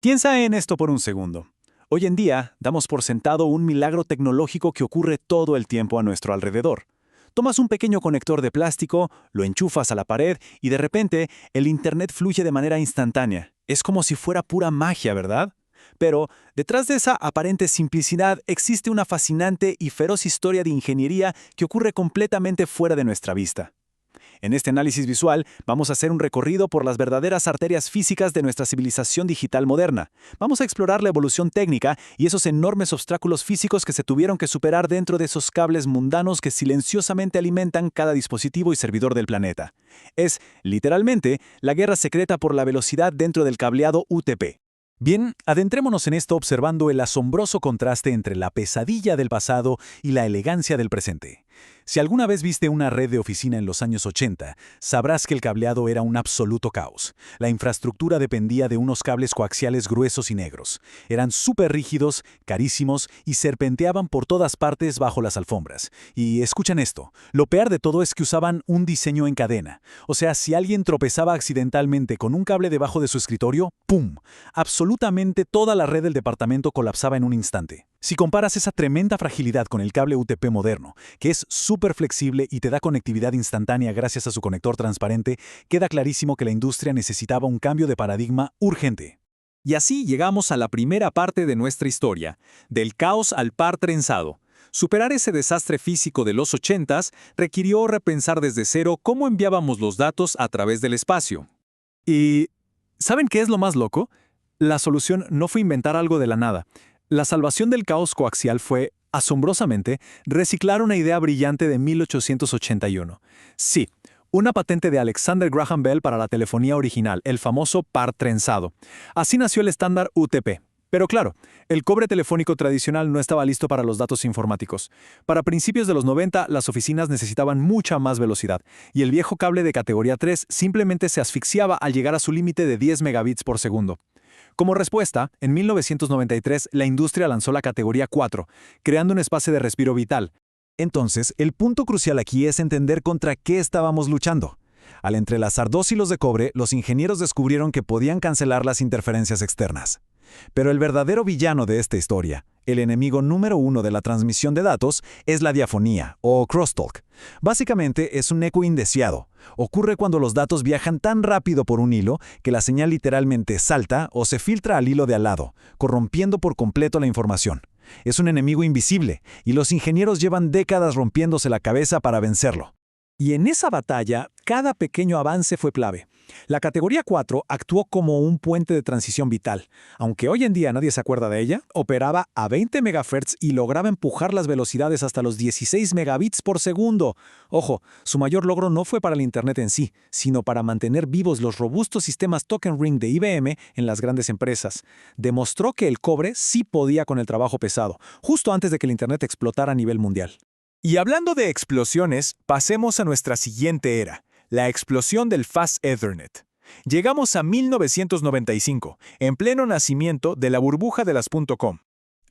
Piensa en esto por un segundo. Hoy en día, damos por sentado un milagro tecnológico que ocurre todo el tiempo a nuestro alrededor. Tomas un pequeño conector de plástico, lo enchufas a la pared y de repente el Internet fluye de manera instantánea. Es como si fuera pura magia, ¿verdad? Pero detrás de esa aparente simplicidad existe una fascinante y feroz historia de ingeniería que ocurre completamente fuera de nuestra vista. En este análisis visual vamos a hacer un recorrido por las verdaderas arterias físicas de nuestra civilización digital moderna. Vamos a explorar la evolución técnica y esos enormes obstáculos físicos que se tuvieron que superar dentro de esos cables mundanos que silenciosamente alimentan cada dispositivo y servidor del planeta. Es, literalmente, la guerra secreta por la velocidad dentro del cableado UTP. Bien, adentrémonos en esto observando el asombroso contraste entre la pesadilla del pasado y la elegancia del presente. Si alguna vez viste una red de oficina en los años 80, sabrás que el cableado era un absoluto caos. La infraestructura dependía de unos cables coaxiales gruesos y negros. Eran súper rígidos, carísimos y serpenteaban por todas partes bajo las alfombras. Y escuchan esto, lo peor de todo es que usaban un diseño en cadena. O sea, si alguien tropezaba accidentalmente con un cable debajo de su escritorio, ¡pum! Absolutamente toda la red del departamento colapsaba en un instante. Si comparas esa tremenda fragilidad con el cable UTP moderno, que es súper flexible y te da conectividad instantánea gracias a su conector transparente, queda clarísimo que la industria necesitaba un cambio de paradigma urgente. Y así llegamos a la primera parte de nuestra historia, del caos al par trenzado. Superar ese desastre físico de los 80s requirió repensar desde cero cómo enviábamos los datos a través del espacio. ¿Y saben qué es lo más loco? La solución no fue inventar algo de la nada. La salvación del caos coaxial fue, asombrosamente, reciclar una idea brillante de 1881. Sí, una patente de Alexander Graham Bell para la telefonía original, el famoso par trenzado. Así nació el estándar UTP. Pero claro, el cobre telefónico tradicional no estaba listo para los datos informáticos. Para principios de los 90, las oficinas necesitaban mucha más velocidad, y el viejo cable de categoría 3 simplemente se asfixiaba al llegar a su límite de 10 megabits por segundo. Como respuesta, en 1993 la industria lanzó la categoría 4, creando un espacio de respiro vital. Entonces, el punto crucial aquí es entender contra qué estábamos luchando. Al entrelazar dos hilos de cobre, los ingenieros descubrieron que podían cancelar las interferencias externas. Pero el verdadero villano de esta historia, el enemigo número uno de la transmisión de datos, es la diafonía, o crosstalk. Básicamente es un eco indeseado. Ocurre cuando los datos viajan tan rápido por un hilo que la señal literalmente salta o se filtra al hilo de al lado, corrompiendo por completo la información. Es un enemigo invisible, y los ingenieros llevan décadas rompiéndose la cabeza para vencerlo. Y en esa batalla, cada pequeño avance fue clave. La categoría 4 actuó como un puente de transición vital. Aunque hoy en día nadie se acuerda de ella, operaba a 20 MHz y lograba empujar las velocidades hasta los 16 megabits por segundo. Ojo, su mayor logro no fue para el Internet en sí, sino para mantener vivos los robustos sistemas Token Ring de IBM en las grandes empresas. Demostró que el cobre sí podía con el trabajo pesado, justo antes de que el Internet explotara a nivel mundial. Y hablando de explosiones, pasemos a nuestra siguiente era, la explosión del Fast Ethernet. Llegamos a 1995, en pleno nacimiento de la burbuja de las .com.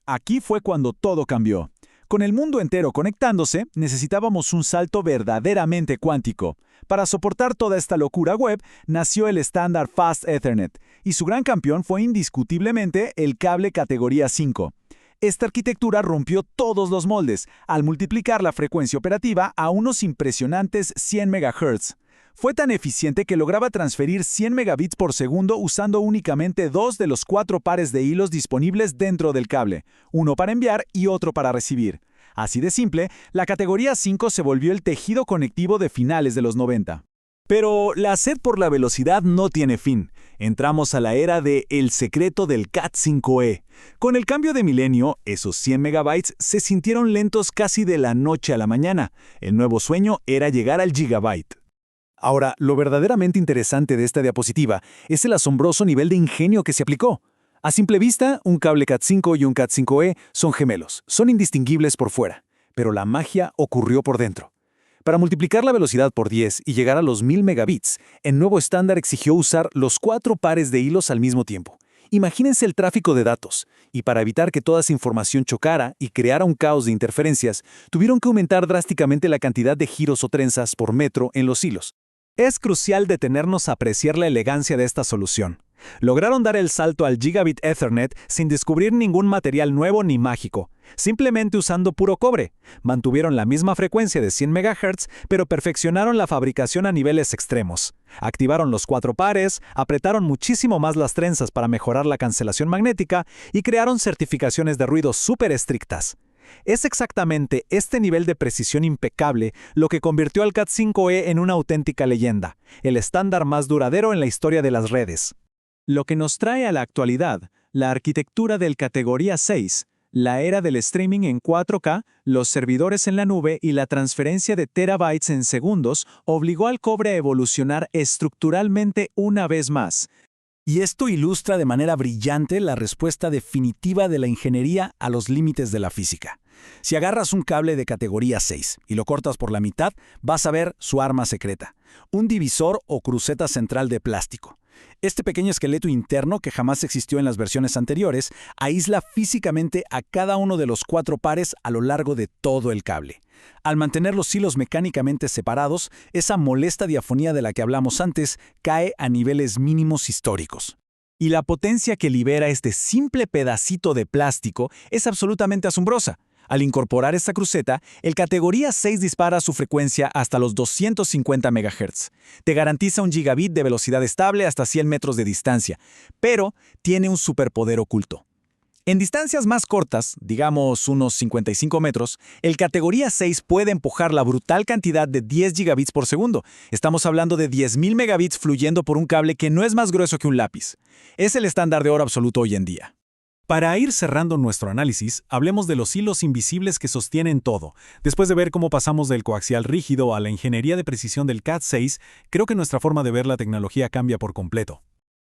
Aquí fue cuando todo cambió. Con el mundo entero conectándose, necesitábamos un salto verdaderamente cuántico. Para soportar toda esta locura web, nació el estándar Fast Ethernet, y su gran campeón fue indiscutiblemente el cable categoría 5. Esta arquitectura rompió todos los moldes, al multiplicar la frecuencia operativa a unos impresionantes 100 MHz. Fue tan eficiente que lograba transferir 100 megabits por segundo usando únicamente 2 de los 4 pares de hilos disponibles dentro del cable, uno para enviar y otro para recibir. Así de simple, la categoría 5 se volvió el tejido conectivo de finales de los 90. Pero la sed por la velocidad no tiene fin. Entramos a la era de el secreto del Cat5e. Con el cambio de milenio, esos 100 megabytes se sintieron lentos casi de la noche a la mañana. El nuevo sueño era llegar al gigabyte. Ahora, lo verdaderamente interesante de esta diapositiva es el asombroso nivel de ingenio que se aplicó. A simple vista, un cable Cat5 y un Cat5e son gemelos, son indistinguibles por fuera, pero la magia ocurrió por dentro. Para multiplicar la velocidad por 10 y llegar a los 1000 megabits, el nuevo estándar exigió usar los 4 pares de hilos al mismo tiempo. Imagínense el tráfico de datos, y para evitar que toda esa información chocara y creara un caos de interferencias, tuvieron que aumentar drásticamente la cantidad de giros o trenzas por metro en los hilos. Es crucial detenernos a apreciar la elegancia de esta solución. Lograron dar el salto al Gigabit Ethernet sin descubrir ningún material nuevo ni mágico, simplemente usando puro cobre. Mantuvieron la misma frecuencia de 100 MHz, pero perfeccionaron la fabricación a niveles extremos. Activaron los 4 pares, apretaron muchísimo más las trenzas para mejorar la cancelación magnética y crearon certificaciones de ruido súper estrictas. Es exactamente este nivel de precisión impecable lo que convirtió al Cat5e en una auténtica leyenda, el estándar más duradero en la historia de las redes. Lo que nos trae a la actualidad, la arquitectura del categoría 6, la era del streaming en 4K, los servidores en la nube y la transferencia de terabytes en segundos obligó al cobre a evolucionar estructuralmente una vez más. Y esto ilustra de manera brillante la respuesta definitiva de la ingeniería a los límites de la física. Si agarras un cable de categoría 6 y lo cortas por la mitad, vas a ver su arma secreta, un divisor o cruceta central de plástico. Este pequeño esqueleto interno, que jamás existió en las versiones anteriores, aísla físicamente a cada uno de los 4 pares a lo largo de todo el cable. Al mantener los hilos mecánicamente separados, esa molesta diafonía de la que hablamos antes cae a niveles mínimos históricos. Y la potencia que libera este simple pedacito de plástico es absolutamente asombrosa. Al incorporar esta cruceta, el categoría 6 dispara su frecuencia hasta los 250 MHz. Te garantiza un gigabit de velocidad estable hasta 100 metros de distancia, pero tiene un superpoder oculto. En distancias más cortas, digamos unos 55 metros, el categoría 6 puede empujar la brutal cantidad de 10 gigabits por segundo. Estamos hablando de 10.000 megabits fluyendo por un cable que no es más grueso que un lápiz. Es el estándar de oro absoluto hoy en día. Para ir cerrando nuestro análisis, hablemos de los hilos invisibles que sostienen todo. Después de ver cómo pasamos del coaxial rígido a la ingeniería de precisión del Cat6, creo que nuestra forma de ver la tecnología cambia por completo.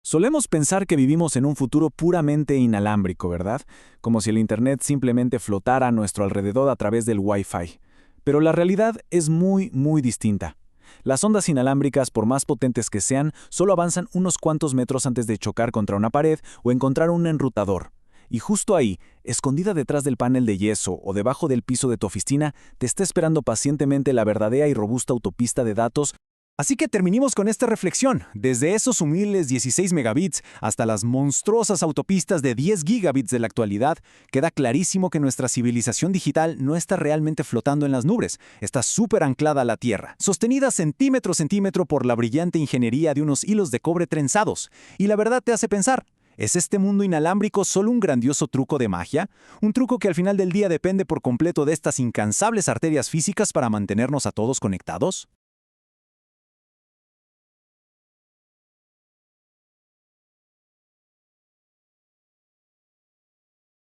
Solemos pensar que vivimos en un futuro puramente inalámbrico, ¿verdad? Como si el Internet simplemente flotara a nuestro alrededor a través del Wi-Fi. Pero la realidad es muy distinta. Las ondas inalámbricas, por más potentes que sean, solo avanzan unos cuantos metros antes de chocar contra una pared o encontrar un enrutador. Y justo ahí, escondida detrás del panel de yeso o debajo del piso de tu oficina, te está esperando pacientemente la verdadera y robusta autopista de datos. Así que terminemos con esta reflexión. Desde esos humildes 16 megabits hasta las monstruosas autopistas de 10 gigabits de la actualidad, queda clarísimo que nuestra civilización digital no está realmente flotando en las nubes, está súper anclada a la Tierra, sostenida centímetro a centímetro por la brillante ingeniería de unos hilos de cobre trenzados. Y la verdad te hace pensar, ¿es este mundo inalámbrico solo un grandioso truco de magia? Un truco que al final del día depende por completo de estas incansables arterias físicas para mantenernos a todos conectados.